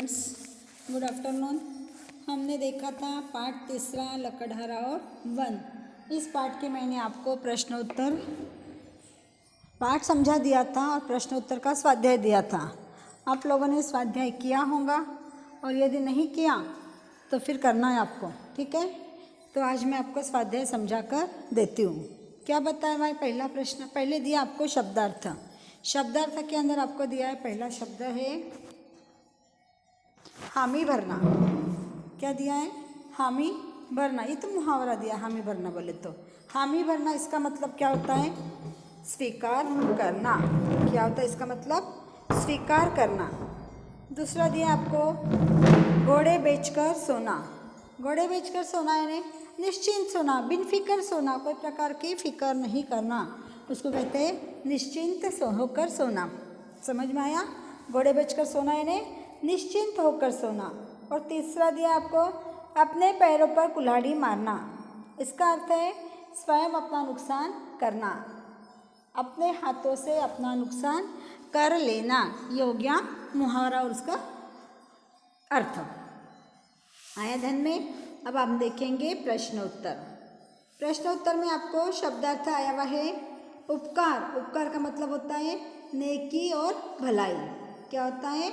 Good afternoon. हमने देखा था पाठ तीसरा लकड़हारा और वन। इस पाठ के मैंने आपको प्रश्नोत्तर पाठ समझा दिया था और प्रश्नोत्तर का स्वाध्याय दिया था। आप लोगों ने स्वाध्याय किया होगा और यदि नहीं किया तो फिर करना है आपको, ठीक है। तो आज मैं आपको स्वाध्याय समझा कर देती हूँ। क्या बताया भाई? पहला प्रश्न पहले दिया आपको शब्दार्थ। शब्दार्थ के अंदर आपको दिया है, पहला शब्द है हामी भरना। क्या दिया है? हामी भरना। ये तो मुहावरा दिया, हामी भरना बोले तो। हामी भरना इसका मतलब क्या होता है? स्वीकार करना। क्या होता है इसका मतलब? स्वीकार करना। दूसरा दिया आपको घोड़े बेचकर सोना। घोड़े बेचकर सोना यानी निश्चिंत सोना, बिन फिक्र सोना, कोई प्रकार की फिक्र नहीं करना, उसको कहते हैं निश्चिंत होकर सोना। समझ में आया? घोड़े बेचकर सोना यानी निश्चिंत होकर सोना। और तीसरा दिया आपको अपने पैरों पर कुल्हाड़ी मारना। इसका अर्थ है स्वयं अपना नुकसान करना, अपने हाथों से अपना नुकसान कर लेना। ये हो गया मुहावरा और उसका अर्थ। आया ध्यान में? अब हम देखेंगे प्रश्नोत्तर। प्रश्नोत्तर में आपको शब्दार्थ आया हुआ है उपकार। उपकार का मतलब होता है नेकी और भलाई। क्या होता है?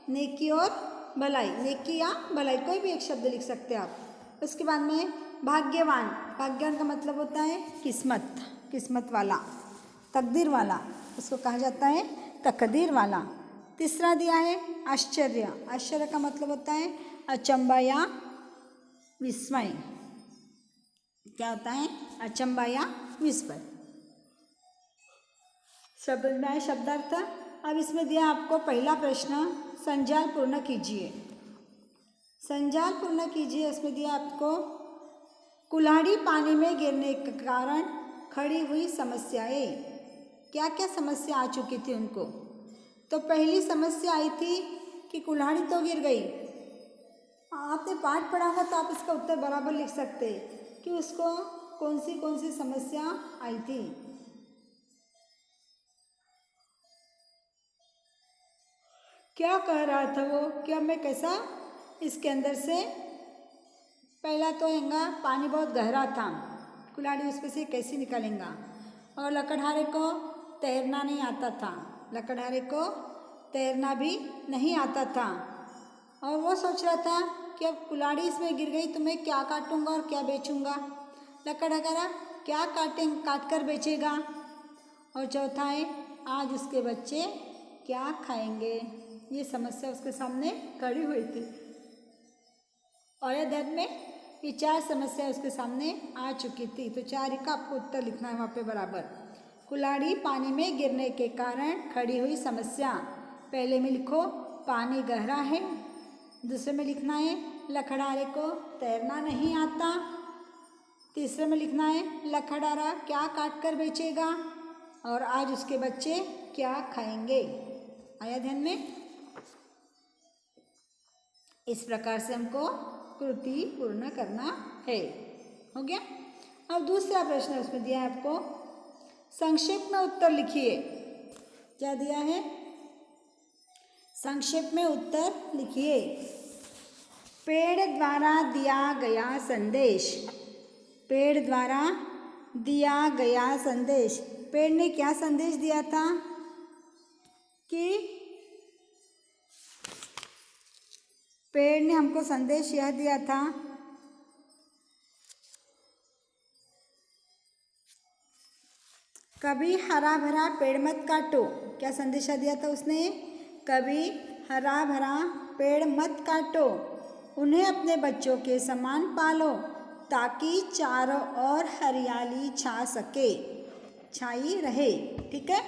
नेकी और भलाई। नेकी या भलाई, कोई भी एक शब्द लिख सकते हैं आप। उसके बाद में भाग्यवान। भाग्यवान का मतलब होता है किस्मत, किस्मत वाला, तकदीर वाला, उसको कहा जाता है तकदीर वाला। तीसरा दिया है आश्चर्य। आश्चर्य का मतलब होता है अचंबा या विस्मय। क्या होता है? अचंबा या विस्मय। शब्द में आए शब्दार्थ। अब इसमें दिया आपको पहला प्रश्न, संजाल पूर्ण कीजिए। संजाल पूर्ण कीजिए। इसमें दिया आपको कुल्हाड़ी पानी में गिरने के कारण खड़ी हुई समस्याएं। क्या क्या समस्या आ चुकी थी उनको? तो पहली समस्या आई थी कि कुल्हाड़ी तो गिर गई। आपने पाठ पढ़ा होगा तो आप इसका उत्तर बराबर लिख सकते कि उसको कौन सी समस्या आई थी। क्या कह रहा था वो? क्या मैं कैसा इसके अंदर से? पहला तो हैगा पानी बहुत गहरा था, कुल्हाड़ी उसमें से कैसे निकालेंगा। और लकड़हारे को तैरना नहीं आता था। लकड़हारे को तैरना भी नहीं आता था। और वो सोच रहा था कि अब कुल्हाड़ी इसमें गिर गई तो मैं क्या काटूंगा और क्या बेचूंगा। लकड़हारा क्या काट कर बेचेगा। और चौथा है आज उसके बच्चे क्या खाएंगे। ये समस्या उसके सामने खड़ी हुई थी। और अध्याय में ये चार समस्या उसके सामने आ चुकी थी। तो चार का आपको उत्तर लिखना है वहाँ पे बराबर। कुल्हाड़ी पानी में गिरने के कारण खड़ी हुई समस्या। पहले में लिखो पानी गहरा है। दूसरे में लिखना है लकड़हारे को तैरना नहीं आता। तीसरे में लिखना है लकड़हारा क्या काट कर बेचेगा और आज उसके बच्चे क्या खाएंगे। आया ध्यान में? इस प्रकार से हमको कृति पूर्ण करना है। हो गया? अब दूसरा प्रश्न उसमें दिया है आपको संक्षेप में उत्तर लिखिए। क्या दिया है? संक्षेप में उत्तर लिखिए। पेड़ द्वारा दिया गया संदेश। पेड़ द्वारा दिया गया संदेश। पेड़ ने क्या संदेश दिया था कि पेड़ ने हमको संदेश यह दिया था कभी हरा भरा पेड़ मत काटो। क्या संदेशा दिया था उसने? कभी हरा भरा पेड़ मत काटो, उन्हें अपने बच्चों के समान पालो ताकि चारों ओर हरियाली छाई रहे। ठीक है?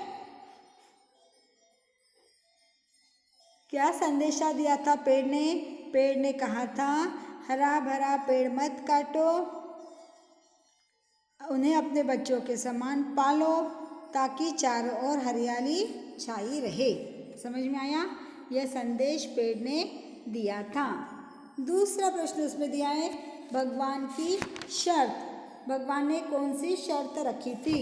क्या संदेशा दिया था पेड़ ने? पेड़ ने कहा था हरा भरा पेड़ मत काटो, उन्हें अपने बच्चों के समान पालो ताकि चारों ओर हरियाली छाई रहे। समझ में आया? यह संदेश पेड़ ने दिया था। दूसरा प्रश्न उसमें दिया है भगवान की शर्त। भगवान ने कौन सी शर्त रखी थी?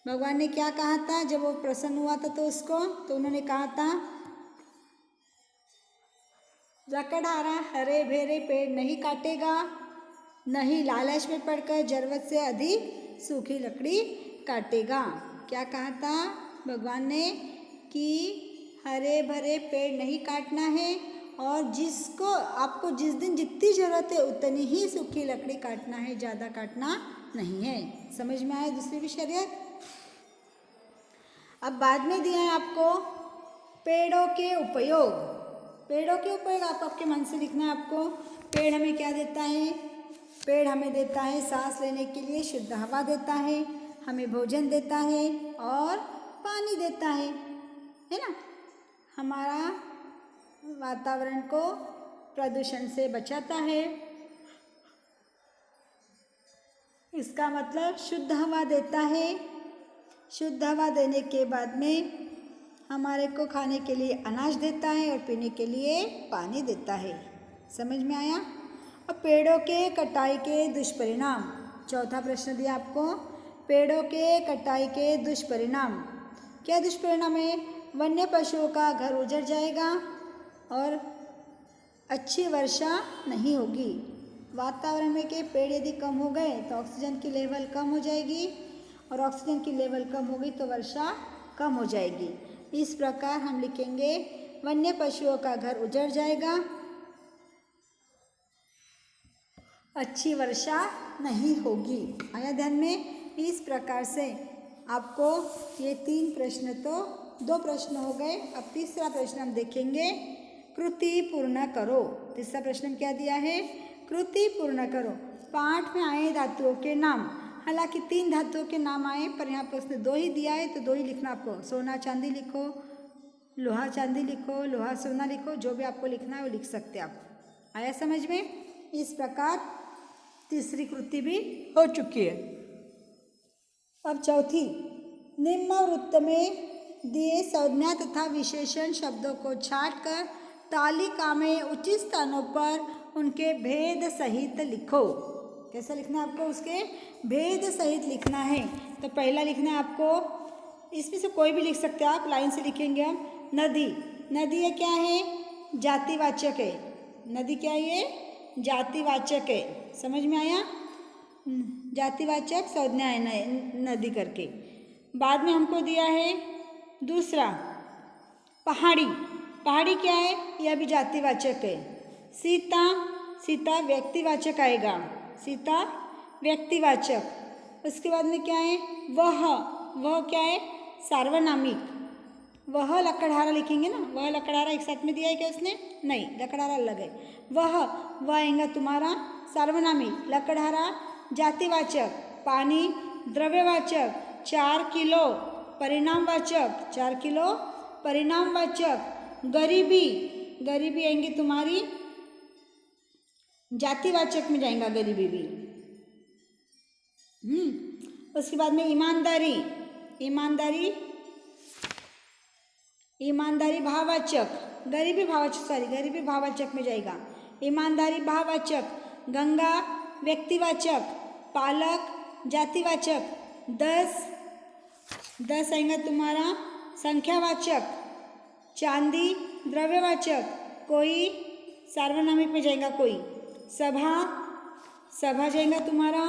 भगवान ने क्या कहा था जब वो प्रसन्न हुआ था तो उसको? तो उन्होंने कहा था लकड़हारा हरे भरे पेड़ नहीं काटेगा, नहीं लालच में पड़कर जरूरत से अधिक सूखी लकड़ी काटेगा। क्या कहा था भगवान ने कि हरे भरे पेड़ नहीं काटना है और जिसको आपको जिस दिन जितनी ज़रूरत है उतनी ही सूखी लकड़ी काटना है, ज़्यादा काटना नहीं है। समझ में आया दूसरी भी शर्त। अब बाद में दिया है आपको पेड़ों के उपयोग। पेड़ों के उपयोग आप आपके मन से लिखना है आपको। पेड़ हमें क्या देता है? पेड़ हमें देता है सांस लेने के लिए शुद्ध हवा देता है, हमें भोजन देता है और पानी देता है ना। हमारा वातावरण को प्रदूषण से बचाता है। इसका मतलब शुद्ध हवा देता है। शुद्ध हवा देने के बाद में हमारे को खाने के लिए अनाज देता है और पीने के लिए पानी देता है। समझ में आया। अब पेड़ों के कटाई के दुष्परिणाम, चौथा प्रश्न दिया आपको। पेड़ों के कटाई के दुष्परिणाम, क्या दुष्परिणाम है? वन्य पशुओं का घर उजड़ जाएगा और अच्छी वर्षा नहीं होगी। वातावरण में के पेड़ यदि कम हो गए तो ऑक्सीजन की लेवल कम हो जाएगी और ऑक्सीजन की लेवल कम होगी तो वर्षा कम हो जाएगी। इस प्रकार हम लिखेंगे वन्य पशुओं का घर उजड़ जाएगा, अच्छी वर्षा नहीं होगी। आया ध्यान में। इस प्रकार से आपको ये 3 प्रश्न, तो 2 प्रश्न हो गए। अब तीसरा प्रश्न हम देखेंगे, कृति पूर्ण करो। तीसरा प्रश्न क्या दिया है? कृति पूर्ण करो। पाठ में आए धातुओं के नाम, हालांकि 3 धातुओं के नाम आए पर यहाँ पर उसने 2 ही दिया है तो 2 ही लिखना आपको। सोना चांदी लिखो, लोहा चांदी लिखो, लोहा सोना लिखो, जो भी आपको लिखना है वो लिख सकते आप। आया समझ में। इस प्रकार तीसरी कृति भी हो चुकी है। अब चौथी, निम्न वृत्त में दिए संज्ञा तथा विशेषण शब्दों को छांटकर तालिका में उचित स्थानों पर उनके भेद सहित लिखो। कैसा लिखना है आपको? उसके भेद सहित लिखना है। तो पहला लिखना है आपको, इसमें से कोई भी लिख सकते हैं आप, लाइन से लिखेंगे हम। नदी, नदी ये क्या है? जातिवाचक है। नदी क्या है? ये जातिवाचक है। समझ में आया। जातिवाचक संज्ञा है नदी करके। बाद में हमको दिया है दूसरा, पहाड़ी। पहाड़ी क्या है? यह भी जातिवाचक है। सीता, सीता व्यक्तिवाचक आएगा। सीता व्यक्तिवाचक। उसके बाद में क्या है? वह क्या है? सार्वनामिक। वह लकड़हारा लिखेंगे ना, वह लकड़हारा एक साथ में दिया है क्या उसने? नहीं, लकड़हारा अलग है। वह आएगा तुम्हारा सार्वनामिक। लकड़हारा जातिवाचक, पानी द्रव्यवाचक, 4 किलो परिणामवाचक, 4 किलो परिणामवाचक। गरीबी, गरीबी आएंगी तुम्हारी जातिवाचक में जाएगा गरीबी भी। उसके बाद में ईमानदारी, ईमानदारी, ईमानदारी भाववाचक, गरीबी भाववाचक, गरीबी भाववाचक में जाएगा। ईमानदारी भाववाचक। गंगा व्यक्तिवाचक, पालक जातिवाचक। 10 आएगा तुम्हारा संख्यावाचक। चांदी द्रव्यवाचक, कोई सार्वनामिक में जाएगा कोई। सभा जाएगा तुम्हारा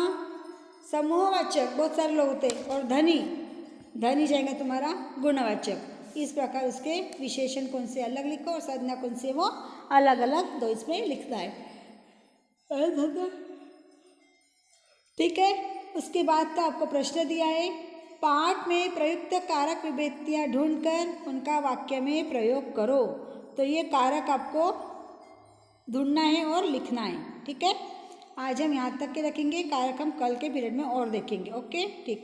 समूहवाचक, बहुत सारे लोग होते हैं। और धनी जाएगा तुम्हारा गुणवाचक। इस प्रकार उसके विशेषण कौन से अलग लिखो और संज्ञा कौन से वो अलग अलग, तो इसमें लिखना है। ठीक है। उसके बाद तो आपको प्रश्न दिया है, पाठ में प्रयुक्त कारक विभक्तियाँ ढूंढकर उनका वाक्य में प्रयोग करो। तो ये कारक आपको ढूंढना है और लिखना है। ठीक है। आज हम यहाँ तक के रखेंगे, कारक हम कल के पीरियड में और देखेंगे। ओके, ठीक है।